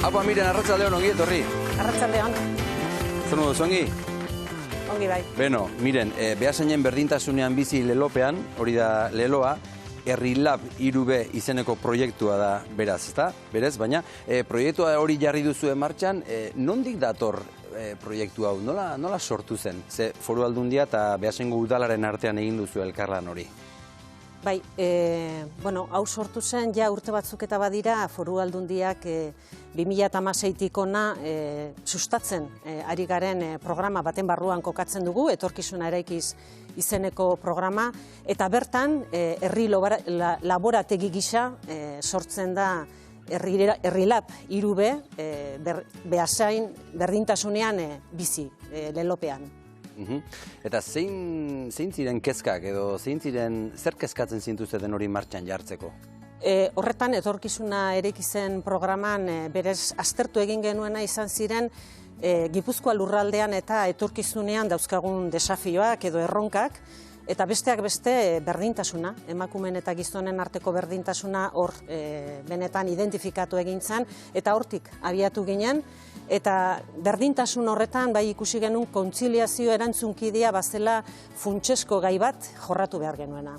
Apa, miren, arratsaldeon ongi etorri. Arratsaldeon. Zer moduz, ongi? Ongi bai. Beno, miren, Beasainen berdintasunean bizi lelopean, hori da leloa, Herrilab 3B izeneko proiektua da beraz, ezta? Berez, baina proiektua hori jarri duzu martxan, nondik dator proiektu hau? Nola sortu zen? Ze Foru Aldundia eta Beasaingo udalaren artean egin duzu elkarlan hori. Bai, hau sortu zen, ja urte batzuk eta badira, Foru Aldundiak 2016-tik ona sustatzen ari garen programa baten barruan kokatzen dugu, etorkizuna eraikiz izeneko programa, eta bertan herri laborategi gisa sortzen da Herrilab 3B Beasain berdintasunean bizi lelopean. Eta zein ziren kezkak edo zer kezkatzen zintuzten hori martxan jartzeko? Horretan, etorkizuna eraikizen programan berez aztertu egin genuena izan ziren Gipuzkoa lurraldean eta etorkizunean dauzkagun desafioak edo erronkak, eta besteak beste berdintasuna, emakumeen eta gizonen arteko berdintasuna hor benetan identifikatu egin zen, eta hortik abiatu ginen, eta berdintasun horretan bai ikusi genuen kontziliazio erantzunkidea bazela funtsesko gai bat jorratu behar genuena.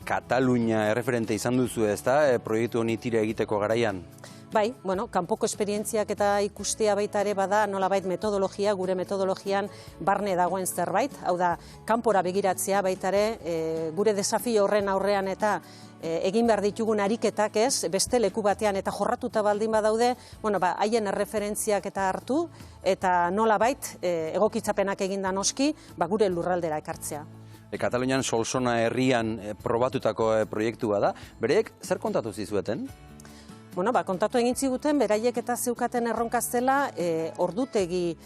Katalunia erreferente izan duzu, ezta, proiektu honi tira egiteko garaian? Bai, kanpoko esperientziak eta ikustea baita ere bada nolabait metodologia, gure metodologian barne dagoen zerbait, hau da, kanpora begiratzea baita ere, gure desafio horren aurrean eta egin behar ditugun ariketak ez, beste leku batean eta jorratuta baldin badaude, haien erreferentziak eta hartu, eta nolabait egokitzapenak eginda noski, gure lurraldera ekartzea. Katalunian Solsona herrian probatutako proiektua da, bereek zer kontatu zizueten? Kontatu egin ziguten, beraiek eta zeukaten erronka zela ordutegi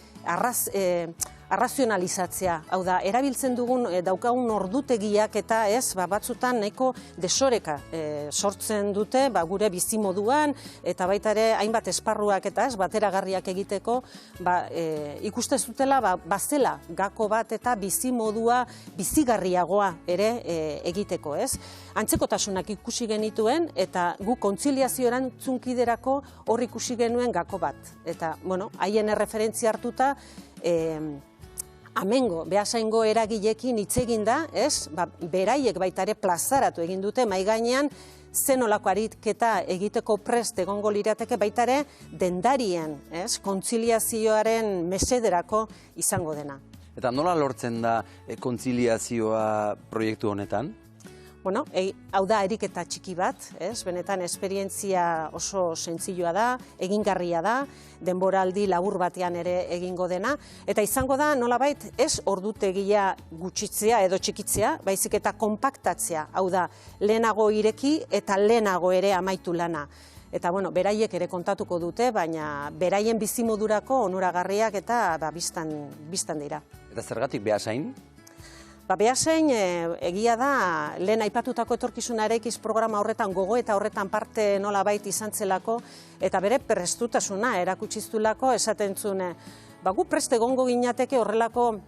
arrazionalizatzea. Hau da, erabiltzen dugun daukagun ordutegiak eta ez, batzutan nahiko desoreka sortzen dute gure bizimoduan eta baita ere hainbat esparruak eta ez, bateragarriak egiteko ikusten zutela bazela gako bat eta bizimodua bizigarriagoa ere egiteko, ez? Antzekotasunak ikusi genituen eta gu kontziliazio erantzunkiderako hor ikusi genuen gako bat. Eta, haien erreferentzia hartuta, Amengo, Beasaingo eragileekin hitz egin da, ez? Beraiek baita ere plazaratu egin dute, mahai gainean zenolako ariketa egiteko prest egongo lirateke baita ere dendarien, ez? Kontziliazioaren mesederako izango dena. Eta nola lortzen da kontziliazioa proiektu honetan? Hau da eriketa txiki bat, benetan esperientzia oso sentzilloa da, egingarria da, denboraldi labur batean ere egingo dena, eta izango da nolabait ez ordutegia gutxitzea edo txikitzea, baizik eta konpaktatzea, hau da lehenago ireki eta lehenago ere amaitu lana. Eta beraiek ere kontatuko dute, baina beraien bizimodurako onuragarriak eta biztan dira. Eta zergatik Beasain? Beasain egia da, lehen aipatutako etorkizuna eraikiz programa horretan gogo eta horretan parte nolabait izan zelako, eta bere prestutasuna erakutsiztulako esaten zuen, gu prest egongo ginateke horrelako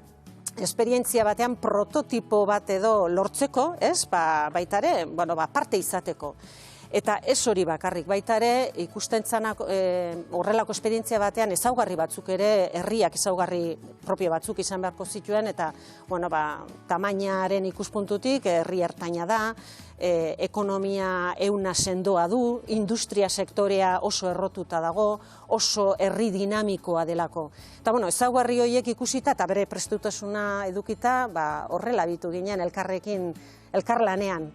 esperientzia batean prototipo bat edo lortzeko, baita ere, parte izateko. Eta ez hori bakarrik, baita ere ikusten zanak horrelako esperientzia batean ezaugarri batzuk ere, herriak ezaugarri propio batzuk izan beharko zituen, eta tamainaren ikuspuntutik herri ertaina da, ekonomia ehuna sendoa du, industria sektorea oso errotuta dago, oso herri dinamikoa delako. Eta ezaugarri horiek ikusita eta bere prestutasuna edukita, horrela bitu ginen elkarlanean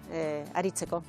aritzeko.